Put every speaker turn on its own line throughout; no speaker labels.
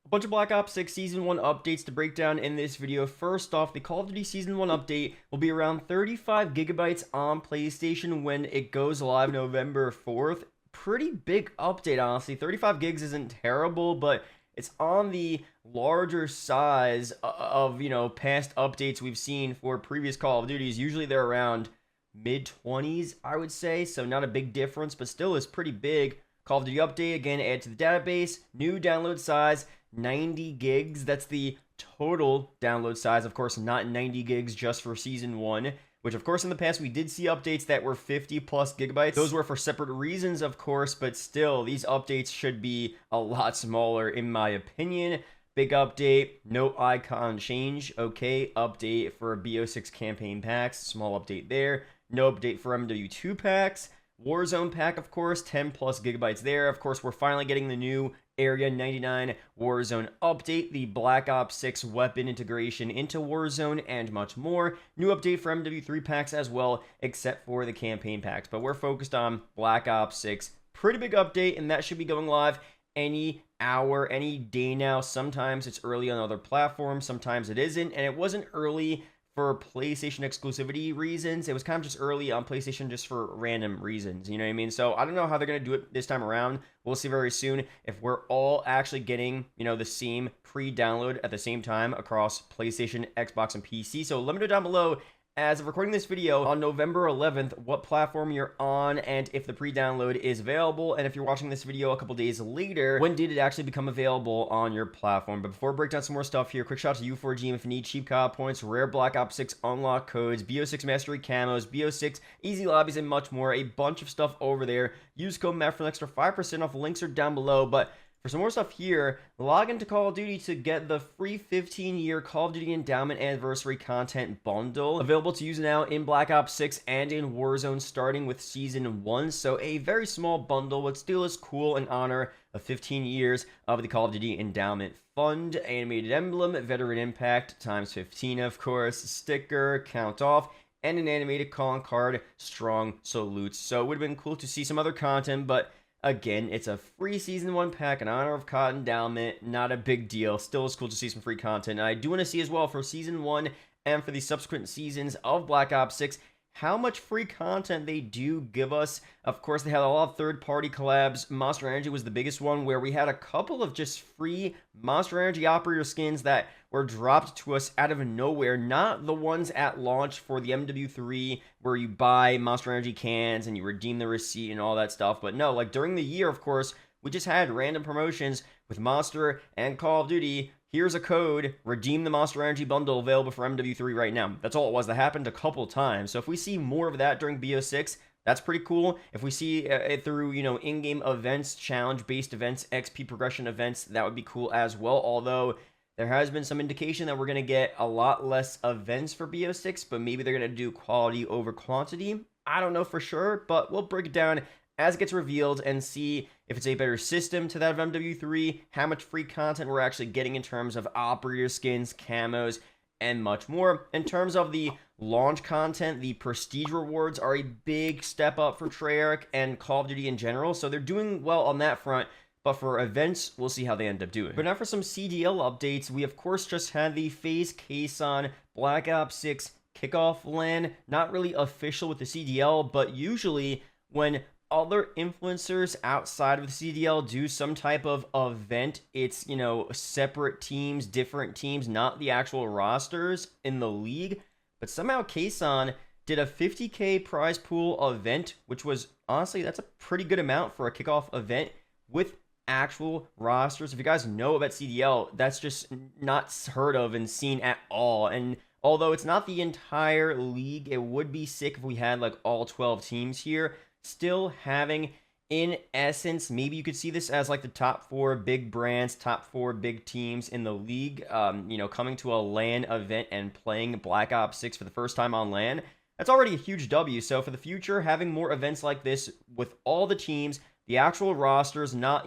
A bunch of Black Ops 6 Season 1 updates to break down in this video. First off, the Call of Duty Season 1 update will be around 35 gigabytes on PlayStation when it goes live November 4th. Pretty big update, honestly. 35 gigs isn't terrible, but it's on the larger size of, past updates we've seen for previous Call of Duties. Usually they're around mid-20s, I would say, so not a big difference, but still is pretty big. Call of Duty update, again, add to the database, new download size, 90 gigs. That's the total download size, of course, not 90 gigs just for Season 1, which, of course, in the past, we did see updates that were 50 plus gigabytes. Those were for separate reasons, of course, but still, these updates should be a lot smaller, in my opinion. Big update, no icon change. Okay, update for BO6 campaign packs, small update there. No update for MW2 packs. Warzone pack, of course, 10 plus gigabytes there. Of course, we're finally getting the new Area 99 Warzone update, the Black Ops 6 weapon integration into Warzone, and much more. New update for MW3 packs as well, except for the campaign packs. But we're focused on Black Ops 6. Pretty big update, and that should be going live any hour, any day now. Sometimes it's early on other platforms, sometimes it isn't, and it wasn't early for PlayStation exclusivity reasons. It was kind of just early on PlayStation just for random reasons, you know what I mean? So I don't know how they're going to do it this time around. We'll see very soon if we're all actually getting, the same pre-download at the same time across PlayStation, Xbox, and PC. So let me know down below, as of recording this video on November 11th, what platform you're on and if the pre-download is available. And if you're watching this video a couple days later, when did it actually become available on your platform? But before I break down some more stuff here, quick shout out to U4G if you need cheap COD points, rare Black Ops 6 unlock codes, BO6 mastery camos, BO6 easy lobbies, and much more. A bunch of stuff over there. Use code MATT for an extra 5% off. Links are down below. But for some more stuff here, log into Call of Duty to get the free 15-year Call of Duty Endowment Anniversary Content Bundle. Available to use now in Black Ops 6 and in Warzone starting with Season 1. So a very small bundle, but still is cool in honor of 15 years of the Call of Duty Endowment Fund. Animated emblem, Veteran Impact, times 15 of course, sticker, count off, and an animated calling card, strong salutes. So it would have been cool to see some other content, but again, it's a free Season 1 pack in honor of COD Endowment. Not a big deal. Still is cool to see some free content. And I do want to see as well for Season 1 and for the subsequent seasons of Black Ops 6, how much free content they do give us. Of course, they had a lot of third-party collabs. Monster Energy was the biggest one, where we had a couple of just free Monster Energy operator skins that were dropped to us out of nowhere. Not the ones at launch for the MW3, where you buy Monster Energy cans and you redeem the receipt and all that stuff. But no, like during the year, of course, we just had random promotions with Monster and Call of Duty. Here's a code, redeem the Monster Energy bundle available for MW3 right now. That's all it was. That happened a couple times. So if we see more of that during BO6, that's pretty cool. If we see it through, in-game events, challenge-based events, XP progression events, that would be cool as well. Although there has been some indication that we're going to get a lot less events for BO6, but maybe they're going to do quality over quantity. I don't know for sure, but we'll break it down as it gets revealed and see if it's a better system to that of MW3, how much free content we're actually getting in terms of operator skins, camos, and much more. In terms of the launch content, the prestige rewards are a big step up for Treyarch and Call of Duty in general, so they're doing well on that front. But for events, we'll see how they end up doing. But now for some CDL updates, we of course just had the FaZe Kaysan Black Ops 6 Kickoff LAN. Not really official with the CDL, but usually when other influencers outside of the CDL do some type of event, it's, separate teams, different teams, not the actual rosters in the league. But somehow Kaysan did a 50K prize pool event, which was, honestly, that's a pretty good amount for a kickoff event with actual rosters. If you guys know about CDL, that's just not heard of and seen at all. And although it's not the entire league, it would be sick if we had like all 12 teams here. Still having, in essence, maybe you could see this as like the top 4 big brands, top 4 big teams in the league, coming to a LAN event and playing Black Ops 6 for the first time on LAN. That's already a huge W. So for the future, having more events like this with all the teams, the actual rosters, not,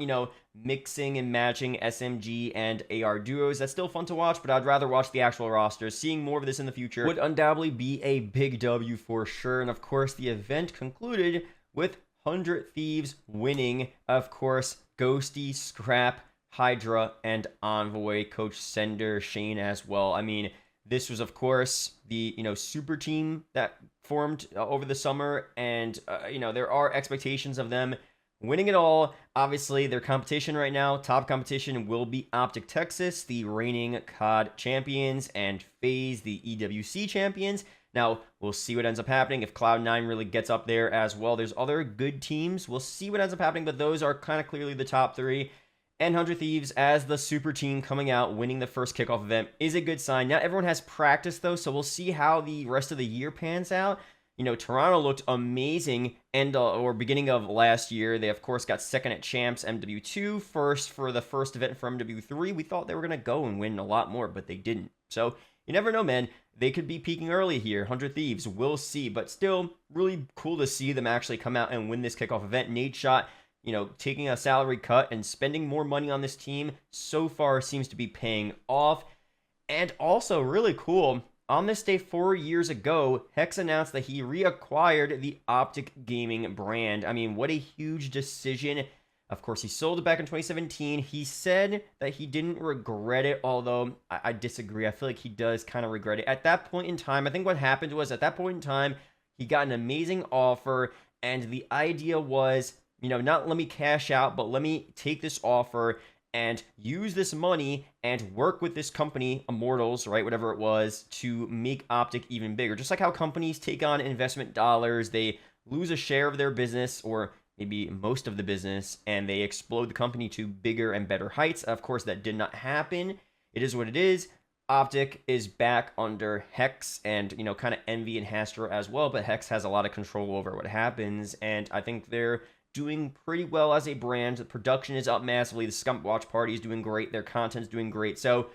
mixing and matching SMG and AR duos. That's still fun to watch, but I'd rather watch the actual rosters. Seeing more of this in the future would undoubtedly be a big W for sure. And of course, the event concluded with 100 Thieves winning. Of course, Ghosty, Scrap, Hydra, and Envoy, Coach Sender, Shane as well. I mean, this was, of course, the super team that formed over the summer, and there are expectations of them winning it all. Obviously, their competition right now, top competition, will be OpTic Texas, the reigning COD champions, and FaZe, the EWC champions. Now, we'll see what ends up happening if Cloud9 really gets up there as well. There's other good teams. We'll see what ends up happening, but those are kind of clearly the top three. And 100 Thieves as the super team coming out, winning the first kickoff event is a good sign. Not everyone has practice, though, so we'll see how the rest of the year pans out. Toronto looked amazing or beginning of last year. They, of course, got second at Champs MW2, first for the first event for MW3. We thought they were going to go and win a lot more, but they didn't. So you never know, man. They could be peaking early here. 100 Thieves, we'll see. But still, really cool to see them actually come out and win this kickoff event. Nadeshot, taking a salary cut and spending more money on this team so far seems to be paying off. And also, really cool, on this day 4 years ago, Hex announced that he reacquired the OpTic gaming brand. I mean, what a huge decision. Of course, he sold it back in 2017. He said that he didn't regret it, although I disagree. I feel like he does kind of regret it. At that point in time, I think what happened was at that point in time, he got an amazing offer, and the idea was, not let me cash out, but let me take this offer and use this money and work with this company, Immortals, right, whatever it was, to make OpTic even bigger. Just like how companies take on investment dollars, they lose a share of their business, or maybe most of the business, and they explode the company to bigger and better heights. Of course, that did not happen. It is what it is. OpTic is back under Hex and, kind of Envy and Hastra as well, but Hex has a lot of control over what happens, and I think they're doing pretty well as a brand. The production is up massively. The Scump Watch Party is doing great. Their content's doing great. So,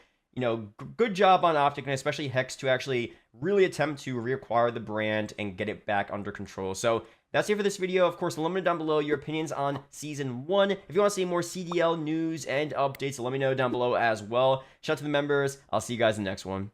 good job on OpTic, and especially Hex, to actually really attempt to reacquire the brand and get it back under control. So that's it for this video. Of course, let me know down below your opinions on Season 1. If you want to see more CDL news and updates, let me know down below as well. Shout out to the members. I'll see you guys in the next one.